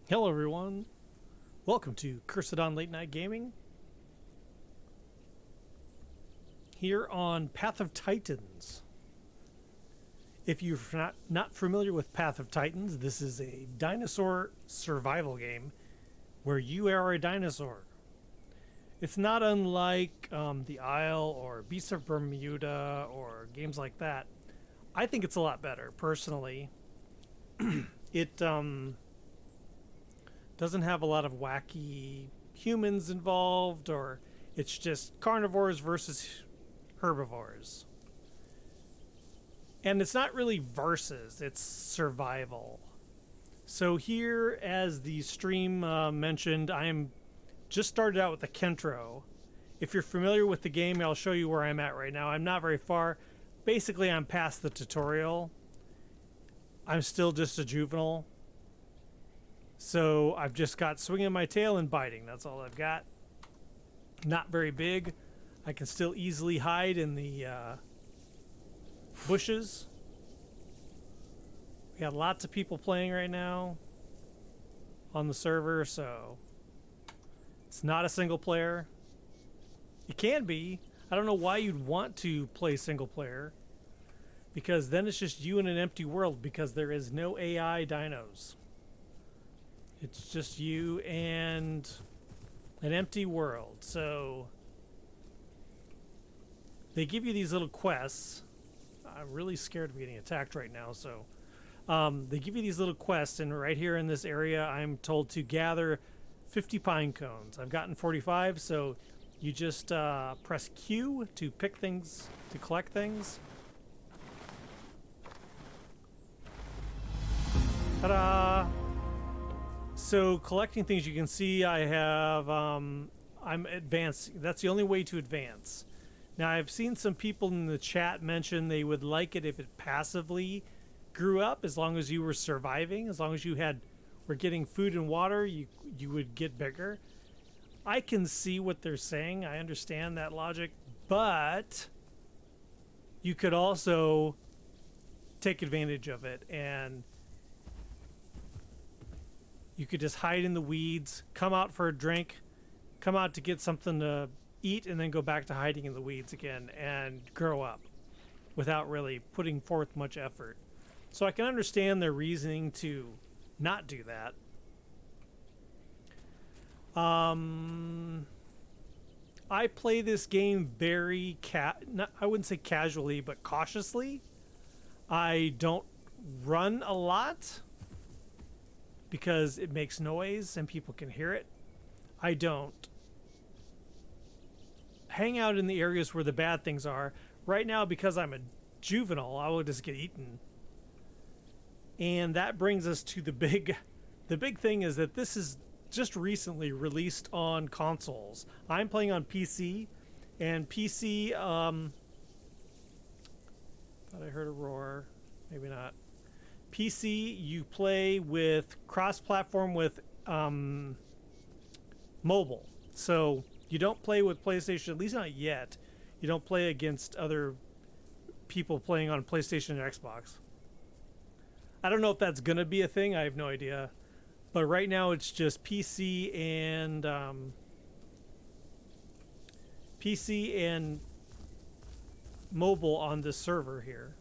Hello, everyone. Welcome to Cursed on Late Night Gaming. Here on Path of Titans. If you're not familiar with Path of Titans, this is a dinosaur survival game where you are a dinosaur. It's not unlike The Isle or Beasts of Bermuda or games like that. I think it's a lot better, personally. It doesn't have a lot of wacky humans involved, or it's just carnivores versus herbivores. And it's not really versus, it's survival. So here, as the stream mentioned, I am just started out with the Kentro. If you're familiar with the game, I'll show you where I'm at right now. I'm not very far. Basically, I'm past the tutorial. I'm still just a juvenile. So I've just got swinging my tail and biting. That's all I've got. Not very big. I can still easily hide in the bushes. We got lots of people playing right now on the server, so it's not a single player. It can be. I don't know why you'd want to play single player, because then it's just you in an empty world, because there is no AI dinos. It's just you and an empty world. So they give you these little quests. I'm really scared of getting attacked right now. So they give you these little quests, and right here in this area, I'm told to gather 50 pine cones. I've gotten 45, so you just press Q to pick things, to collect things. Ta-da! So collecting things, you can see I have, I'm advancing. That's the only way to advance. Now, I've seen some people in the chat mention they would like it if it passively grew up, as long as you were surviving, as long as you were getting food and water, you would get bigger. I can see what they're saying. I understand that logic, but you could also take advantage of it, and you could just hide in the weeds, come out for a drink, come out to get something to eat, and then go back to hiding in the weeds again and grow up without really putting forth much effort. So I can understand their reasoning to not do that. I play this game very I wouldn't say casually, but cautiously. I don't run a lot because it makes noise and people can hear it. I don't hang out in the areas where the bad things are. Right now, because I'm a juvenile, I will just get eaten. And that brings us to the big thing is that this is just recently released on consoles. I'm playing on PC, and PC, thought I heard a roar, maybe not. PC, you play with cross-platform with mobile. So you don't play with PlayStation, at least not yet. You don't play against other people playing on PlayStation and Xbox. I don't know if that's going to be a thing. I have no idea. But right now it's just PC and mobile on this server here.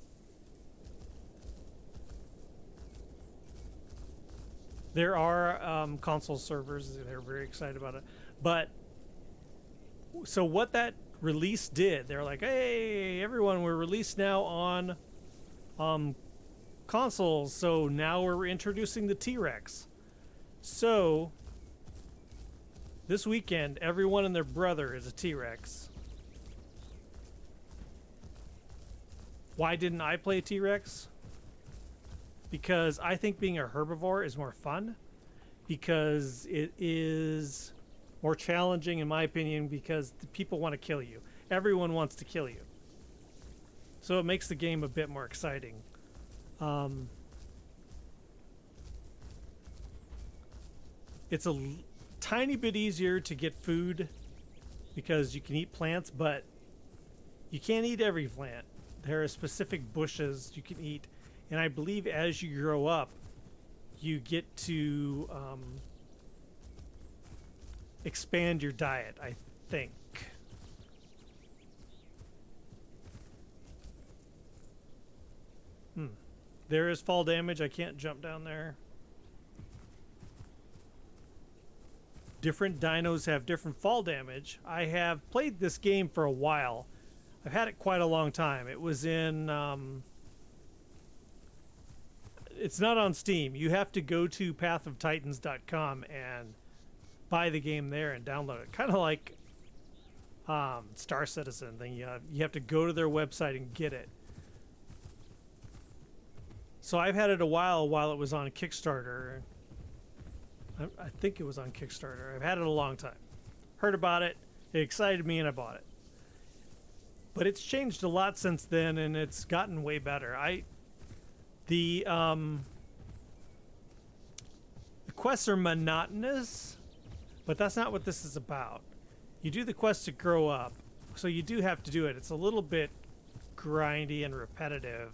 There are console servers. They're very excited about it. But so what that release did, they're like, hey, everyone, we're released now on consoles. So now we're introducing the T-Rex. So this weekend, everyone and their brother is a T-Rex. Why didn't I play T-Rex? Because I think being a herbivore is more fun, because it is more challenging, in my opinion, because the people want to kill you. Everyone wants to kill you. So it makes the game a bit more exciting. It's a tiny bit easier to get food because you can eat plants, but you can't eat every plant. There are specific bushes you can eat. And I believe as you grow up, you get to expand your diet, I think. There is fall damage. I can't jump down there. Different dinos have different fall damage. I have played this game for a while. I've had it quite a long time. It was in... it's not on Steam. You have to go to pathoftitans.com and buy the game there and download it. Kind of like Star Citizen thing. You have to go to their website and get it. So I've had it a while it was on Kickstarter. I think it was on Kickstarter. I've had it a long time. Heard about it. It excited me and I bought it. But it's changed a lot since then and it's gotten way better. The quests are monotonous, but that's not what this is about. You do the quest to grow up, so you do have to do it. It's a little bit grindy and repetitive.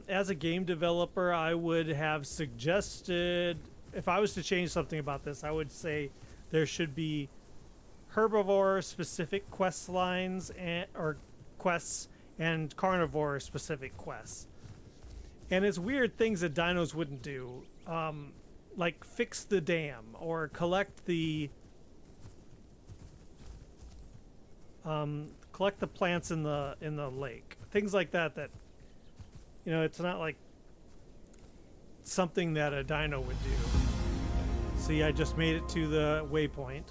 As a game developer, I would have suggested, if I was to change something about this, I would say there should be herbivore-specific quest lines or quests and carnivore-specific quests. And it's weird things that dinos wouldn't do, like fix the dam or collect the plants in the lake, things like that. That, you know, it's not like something that a dino would do. See, I just made it to the waypoint,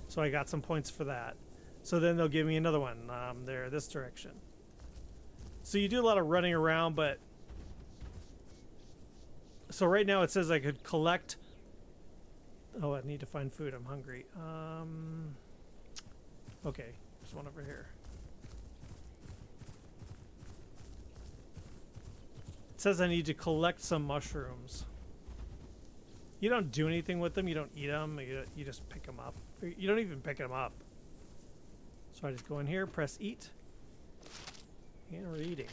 so I got some points for that. So then they'll give me another one there this direction. So you do a lot of running around, but so right now it says I could collect. Oh, I need to find food. I'm hungry. Okay, there's one over here. It says I need to collect some mushrooms. You don't do anything with them. You don't eat them. You just pick them up. You don't even pick them up. So I just go in here, press eat, and we're eating.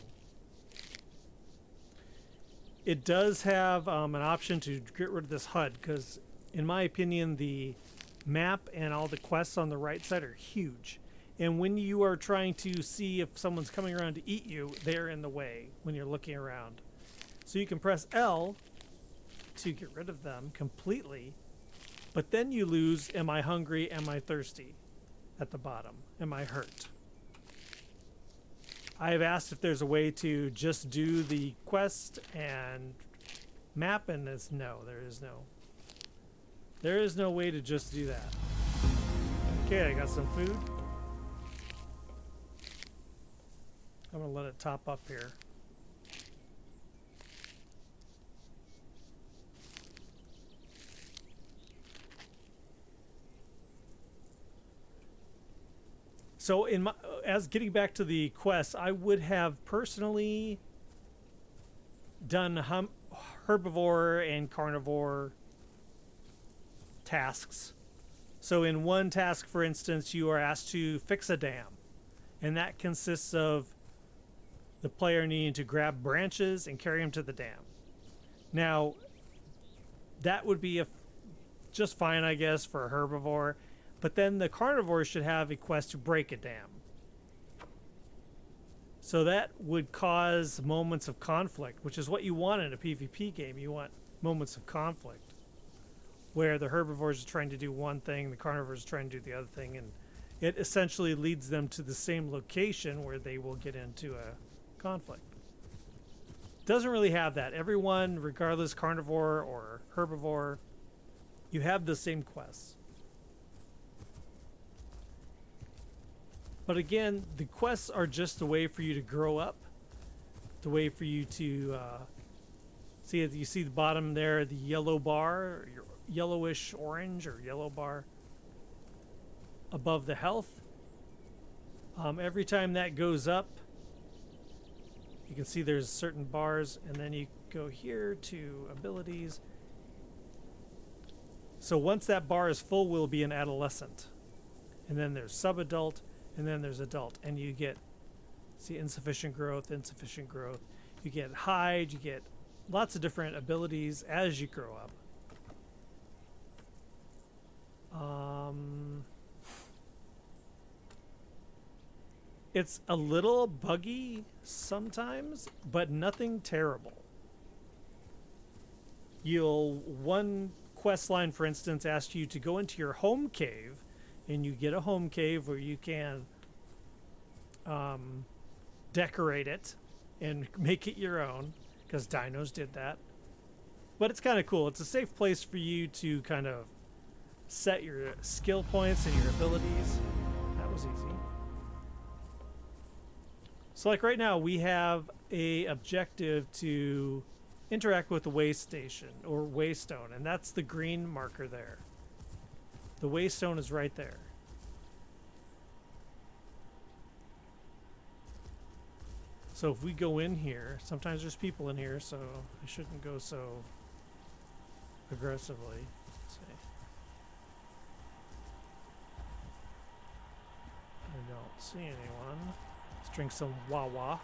It does have an option to get rid of this HUD because, in my opinion, the map and all the quests on the right side are huge. And when you are trying to see if someone's coming around to eat you, they're in the way when you're looking around. So you can press L to get rid of them completely, but then you lose am I hungry, am I thirsty at the bottom, am I hurt. I have asked if there's a way to just do the quest and map, and it's no, there is no way to just do that. Okay, I got some food. I'm gonna let it top up here. So as getting back to the quests, I would have personally done herbivore and carnivore tasks. So in one task, for instance, you are asked to fix a dam, and that consists of the player needing to grab branches and carry them to the dam. Now, that would be just fine, I guess, for a herbivore. But then the carnivore should have a quest to break a dam. So that would cause moments of conflict, which is what you want in a PvP game. You want moments of conflict where the herbivores are trying to do one thing, the carnivores are trying to do the other thing, and it essentially leads them to the same location where they will get into a conflict. Doesn't really have that. Everyone, regardless carnivore or herbivore, you have the same quests. But again, the quests are just a way for you to grow up, the way for you to see it. You see the bottom there, the yellow bar, or yellowish orange or yellow bar above the health. Every time that goes up, you can see there's certain bars, and then you go here to abilities. So once that bar is full, we'll be an adolescent, and then there's sub-adult. And then there's adult, and you get, see, insufficient growth. You get hide, you get lots of different abilities as you grow up. It's a little buggy sometimes, but nothing terrible. One quest line, for instance, asks you to go into your home cave, and you get a home cave where you can decorate it and make it your own, because dinos did that. But it's kind of cool. It's a safe place for you to kind of set your skill points and your abilities. That was easy. So like right now, we have a objective to interact with the way station or waystone, and that's the green marker there. The waystone is right there. So if we go in here, sometimes there's people in here, so I shouldn't go so aggressively. Let's see. I don't see anyone. Let's drink some Wawa.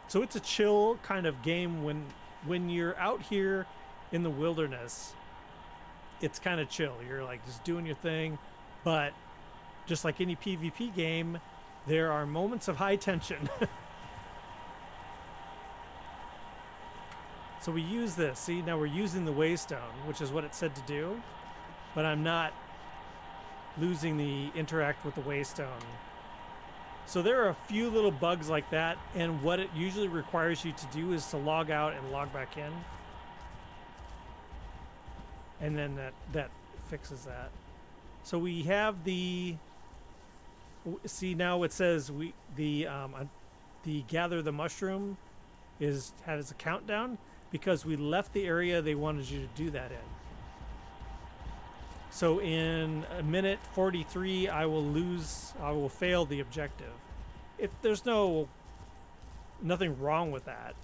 So it's a chill kind of game when you're out here in the wilderness. It's kind of chill. You're like just doing your thing, but just like any PvP game, there are moments of high tension. So we use this. See, now we're using the waystone, which is what it said to do, but I'm not losing the interact with the waystone. So there are a few little bugs like that, and what it usually requires you to do is to log out and log back in. And then that fixes that. So we have the, see now it says the gather the mushroom has a countdown because we left the area they wanted you to do that in. So in a minute 43, I will fail the objective. There's nothing wrong with that,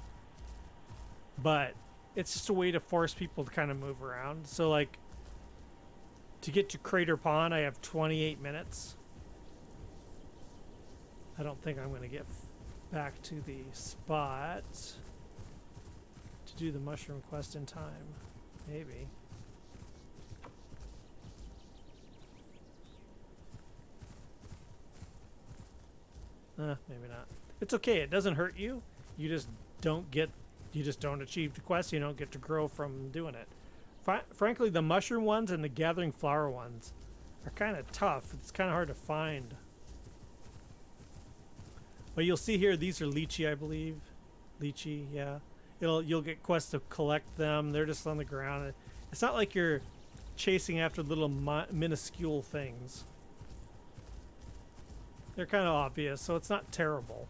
but it's just a way to force people to kind of move around. So like to get to Crater Pond, I have 28 minutes. I don't think I'm going to get back to the spot to do the mushroom quest in time. Maybe. Maybe not. It's okay. It doesn't hurt you. You just don't achieve the quest. You don't get to grow from doing it. Frankly, the mushroom ones and the gathering flower ones are kind of tough. It's kind of hard to find. But you'll see here, these are lychee, I believe. Lychee, yeah. You'll get quests to collect them. They're just on the ground. It's not like you're chasing after little minuscule things. They're kind of obvious, so it's not terrible.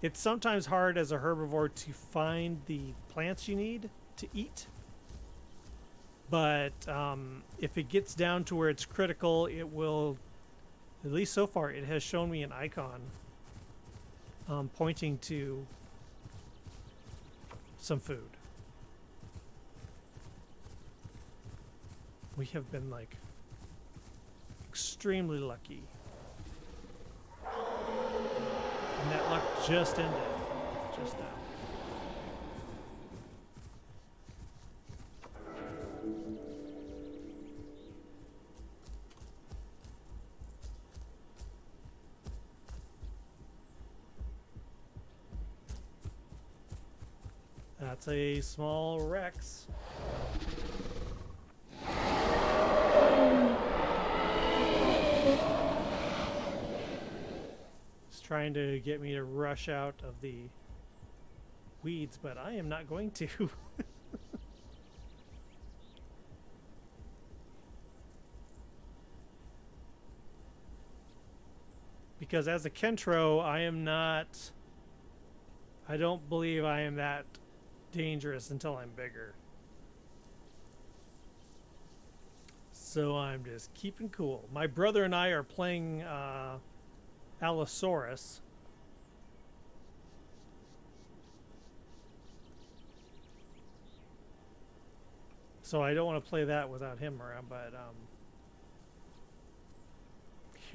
It's sometimes hard as a herbivore to find the plants you need to eat. But if it gets down to where it's critical, it will, at least so far, it has shown me an icon pointing to some food. We have been like extremely lucky. And that luck just ended just now. That's a small Rex. Trying to get me to rush out of the weeds, but I am not going to. Because as a Kentro, I don't believe I am that dangerous until I'm bigger. So I'm just keeping cool. My brother and I are playing Allosaurus. So I don't want to play that without him around, but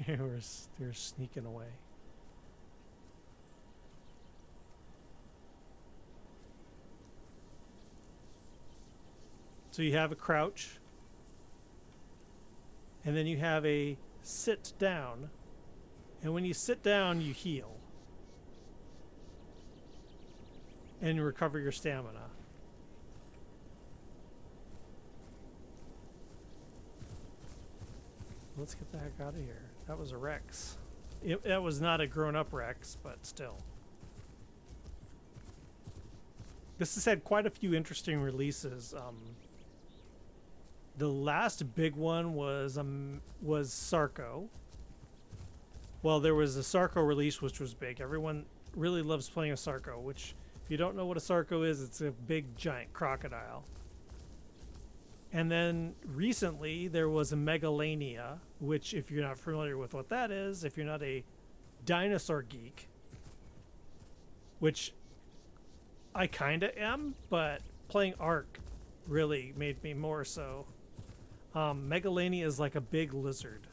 They're sneaking away. So you have a crouch, and then you have a sit down, and when you sit down, you heal and you recover your stamina. Let's get the heck out of here. That was a Rex. That was not a grown-up Rex, but still. This has had quite a few interesting releases. The last big one was Sarco. Well, there was a Sarco release, which was big. Everyone really loves playing a Sarco, which, if you don't know what a Sarco is, it's a big, giant crocodile. And then recently, there was a Megalania, which, if you're not familiar with what that is, if you're not a dinosaur geek, which I kind of am, but playing Ark really made me more so. Megalania is like a big lizard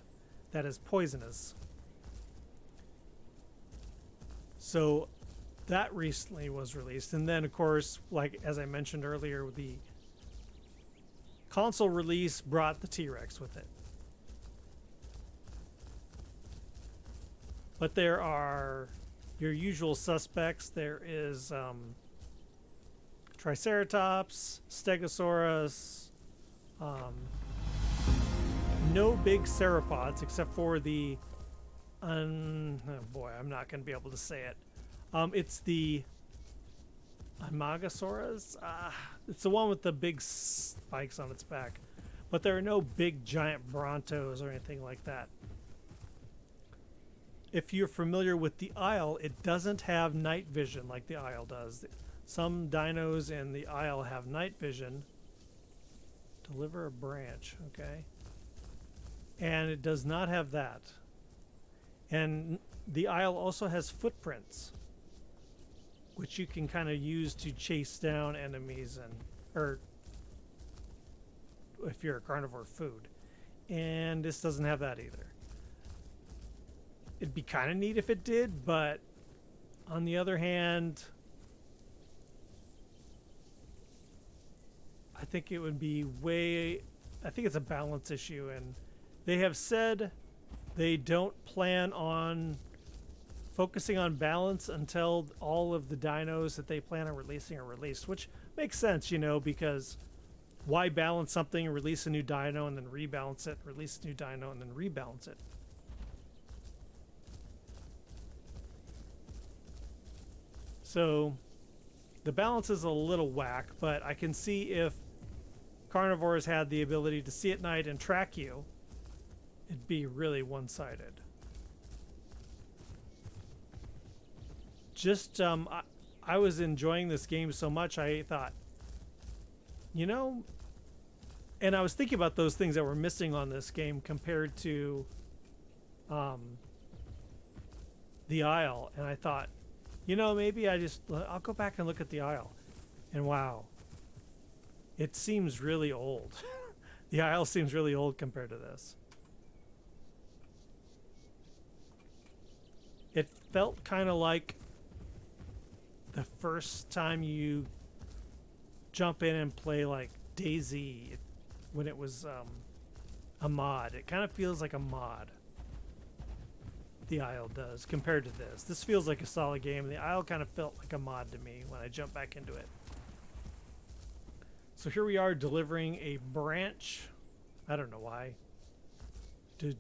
that is poisonous. So that recently was released. And then, of course, like as I mentioned earlier, the console release brought the T-Rex with it. But there are your usual suspects. There is Triceratops, Stegosaurus, no big cephalopods except for the oh boy, I'm not going to be able to say it. It's the Amagosaurus. It's the one with the big spikes on its back. But there are no big giant brontos or anything like that. If you're familiar with the Isle, it doesn't have night vision like the Isle does. Some dinos in the Isle have night vision. Deliver a branch, okay. And it does not have that. And the Isle also has footprints, which you can kind of use to chase down enemies or if you're a carnivore, food. And this doesn't have that either. It'd be kind of neat if it did, but on the other hand, I think it would be I think it's a balance issue, and they have said they don't plan on focusing on balance until all of the dinos that they plan on releasing are released, which makes sense, because why balance something and release a new dino and then rebalance it, release a new dino and then rebalance it? So the balance is a little whack, but I can see if carnivores had the ability to see at night and track you, it'd be really one-sided. Just, I was enjoying this game so much, I thought, and I was thinking about those things that were missing on this game compared to the Isle, and I thought, maybe I'll go back and look at the Isle, and wow, it seems really old. The Isle seems really old compared to this. It felt kind of like the first time you jump in and play like DayZ when it was a mod. It kind of feels like a mod. The Isle does compared to this. This feels like a solid game. The Isle kind of felt like a mod to me when I jumped back into it. So here we are delivering a branch. I don't know why. Do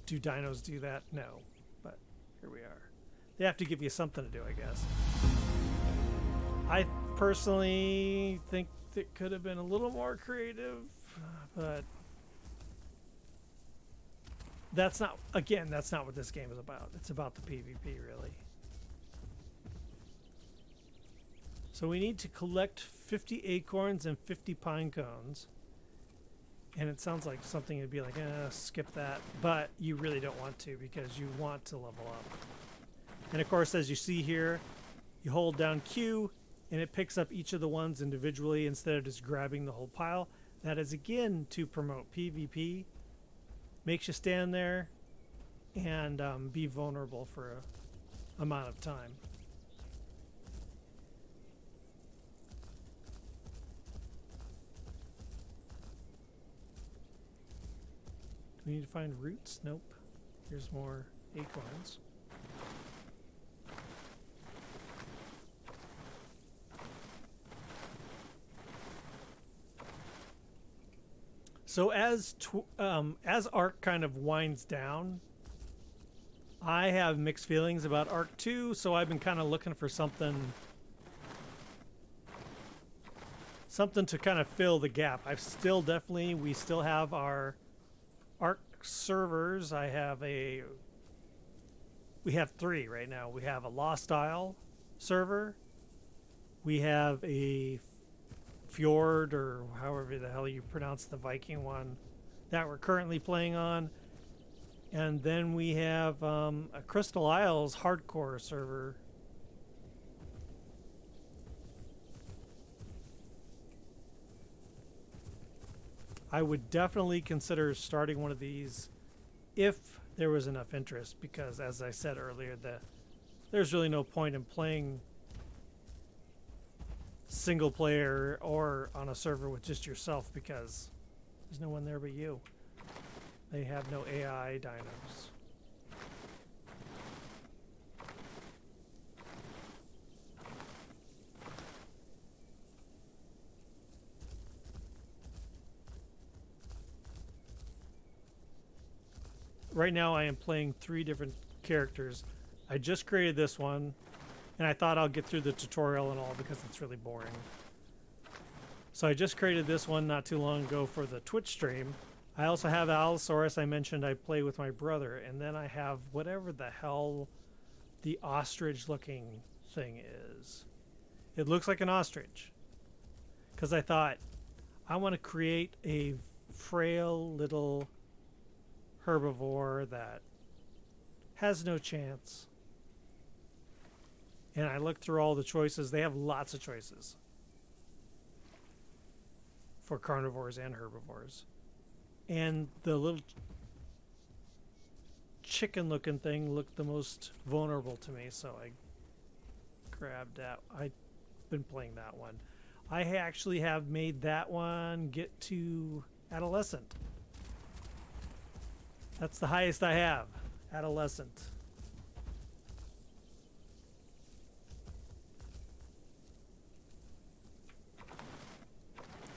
dinos do that? No. But here we are. They have to give you something to do, I guess. I personally think it could have been a little more creative, but that's not what this game is about. It's about the PvP, really. So we need to collect 50 acorns and 50 pine cones. And it sounds like something would be like, skip that. But you really don't want to, because you want to level up. And of course, as you see here, you hold down Q and it picks up each of the ones individually instead of just grabbing the whole pile. That is again to promote PvP. Makes you stand there and be vulnerable for a amount of time. Do we need to find roots? Nope. Here's more acorns. So as Arc kind of winds down, I have mixed feelings about Arc 2, so I've been kind of looking for something to kind of fill the gap. We still have our Arc servers. We have 3 right now. We have a Lost Isle server. We have a Fjord, or however the hell you pronounce the Viking one, that we're currently playing on. And then we have a Crystal Isles hardcore server. I would definitely consider starting one of these if there was enough interest, because as I said earlier, there's really no point in playing single player or on a server with just yourself, because there's no one there but you. They have no AI dinos. Right now I am playing 3 different characters. I just created this one, and I thought I'll get through the tutorial and all because it's really boring. So I just created this one not too long ago for the Twitch stream. I also have Allosaurus. I mentioned I play with my brother, and then I have whatever the hell the ostrich looking thing is. It looks like an ostrich, because I thought I want to create a frail little herbivore that has no chance. And I looked through all the choices. They have lots of choices for carnivores and herbivores. And the little chicken looking thing looked the most vulnerable to me, so I grabbed that. I've been playing that one. I actually have made that one get to adolescent. That's the highest I have, adolescent.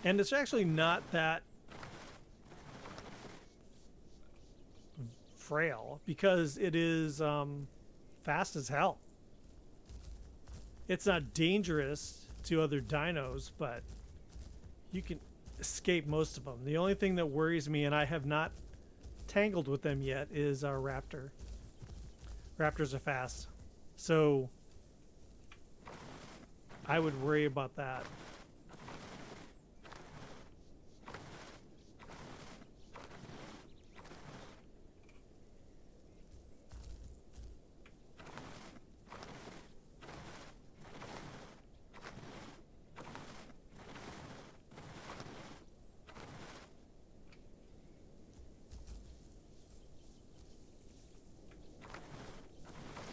And it's actually not that frail, because it is fast as hell. It's not dangerous to other dinos, but you can escape most of them. The only thing that worries me, and I have not tangled with them yet, is our raptor. Raptors are fast, so I would worry about that.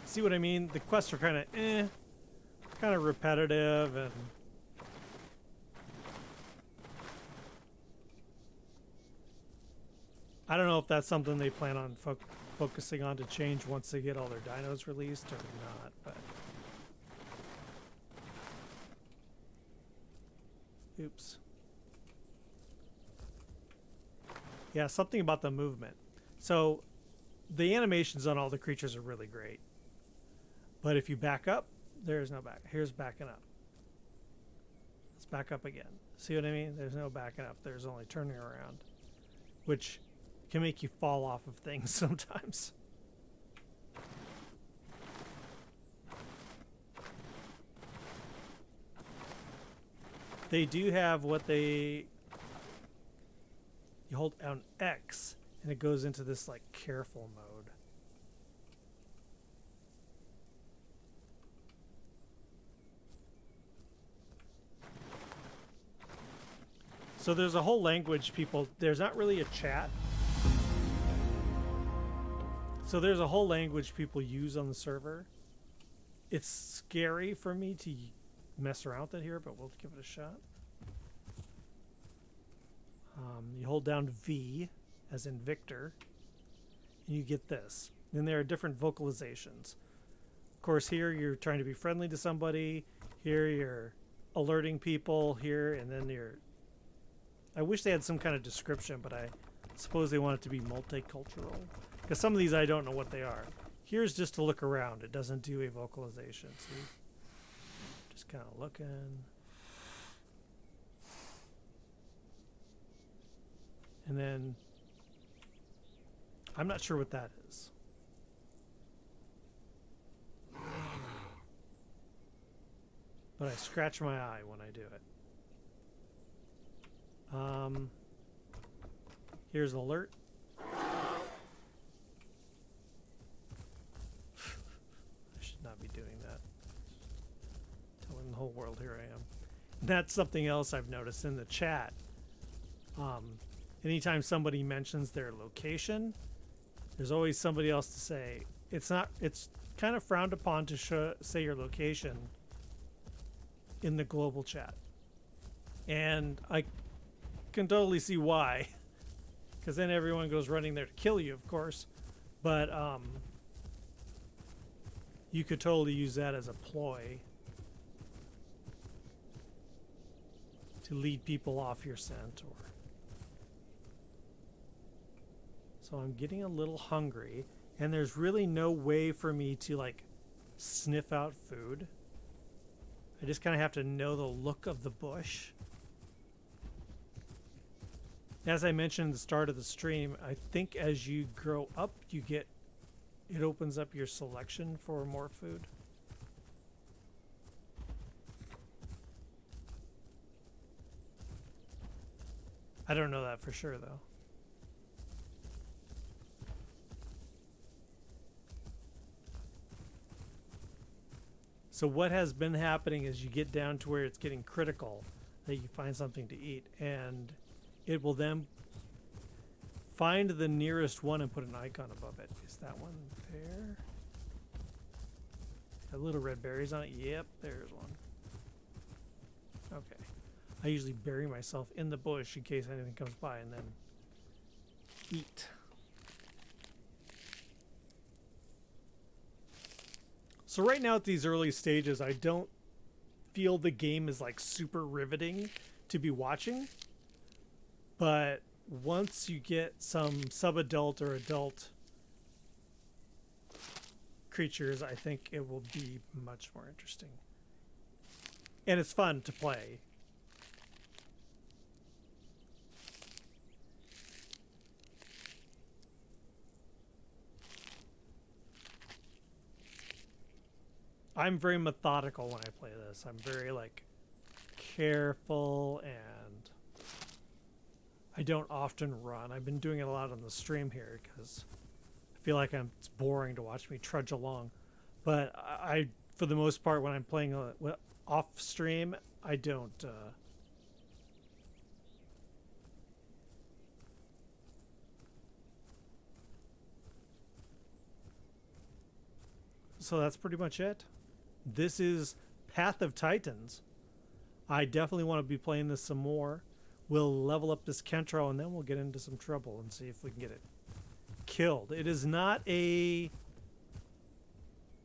See what I mean? The quests are kind of repetitive, and I don't know if that's something they plan on focusing on to change once they get all their dinos released or not, but oops. Yeah, something about the movement. So the animations on all the creatures are really great. But if you back up, there's no back. Here's backing up. Let's back up again. See what I mean? There's no backing up. There's only turning around, which can make you fall off of things sometimes. They do have what you hold down X and it goes into this like careful mode. So there's a whole language there's not really a chat. So there's a whole language people use on the server. It's scary for me to mess around with it here, but we'll give it a shot. You hold down V, as in Victor, and you get this. Then there are different vocalizations. Of course, here you're trying to be friendly to somebody. Here you're alerting people. Here, and then you're... I wish they had some kind of description, but I suppose they want it to be multicultural. Because some of these I don't know what they are. Here's just to look around. It doesn't do a vocalization. See? Just kind of looking. And then I'm not sure what that is. But I scratch my eye when I do it. Here's an alert. I should not be doing that. Telling the whole world here I am. That's something else I've noticed in the chat. Anytime somebody mentions their location, there's always somebody else to say. It's kind of frowned upon to say your location in the global chat. And I can totally see why. Because then everyone goes running there to kill you, of course. But you could totally use that as a ploy to lead people off your scent. So I'm getting a little hungry, and there's really no way for me to like sniff out food. I just kind of have to know the look of the bush. As I mentioned at the start of the stream, I think as you grow up, it opens up your selection for more food. I don't know that for sure, though. So what has been happening is you get down to where it's getting critical that you find something to eat, and it will then find the nearest one and put an icon above it. Is that one there? Got little red berries on it? Yep, there's one. Okay. I usually bury myself in the bush in case anything comes by and then eat. So right now at these early stages, I don't feel the game is like super riveting to be watching. But once you get some sub-adult or adult creatures, I think it will be much more interesting. And it's fun to play. I'm very methodical when I play this. I'm very like careful, and I don't often run. I've been doing it a lot on the stream here because I feel like it's boring to watch me trudge along. But I for the most part, when I'm playing off stream, I don't. So that's pretty much it. This is Path of Titans. I definitely want to be playing this some more. We'll level up this Kentro, and then we'll get into some trouble and see if we can get it killed. It is not a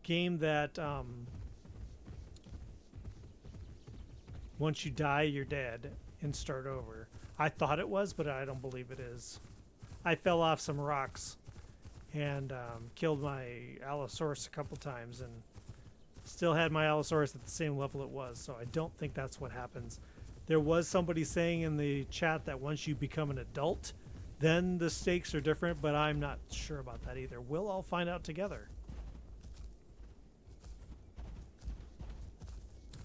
game that once you die, you're dead and start over. I thought it was, but I don't believe it is. I fell off some rocks and killed my Allosaurus a couple times and still had my Allosaurus at the same level it was, so I don't think that's what happens. There was somebody saying in the chat that once you become an adult, then the stakes are different, but I'm not sure about that either. We'll all find out together.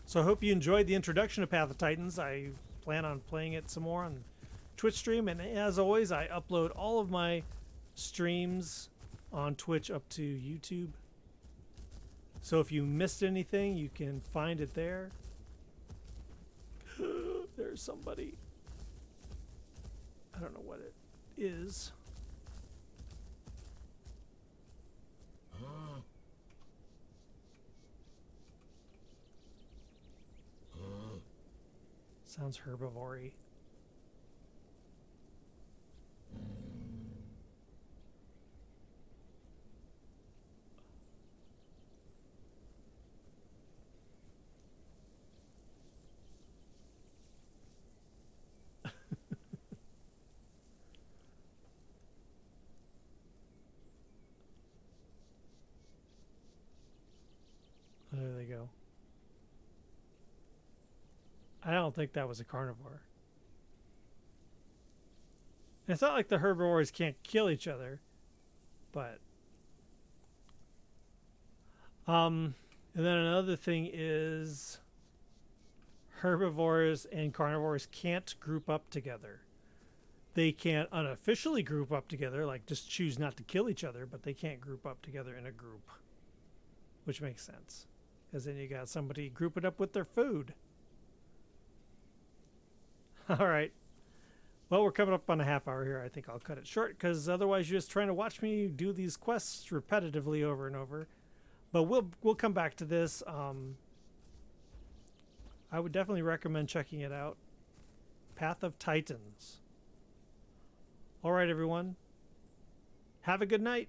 So I hope you enjoyed the introduction of Path of Titans. I plan on playing it some more on Twitch stream, and as always, I upload all of my streams on Twitch up to YouTube. So if you missed anything, you can find it there. There's somebody. I don't know what it is. Sounds herbivory. There they go. I don't think that was a carnivore. It's not like the herbivores can't kill each other, but and then another thing is herbivores and carnivores can't group up together. They can't unofficially group up together, like just choose not to kill each other, but they can't group up together in a group, which makes sense. Because then you got somebody grouping up with their food. All right. Well, we're coming up on a half hour here. I think I'll cut it short because otherwise you're just trying to watch me do these quests repetitively over and over. But we'll come back to this. I would definitely recommend checking it out. Path of Titans. All right, everyone. Have a good night.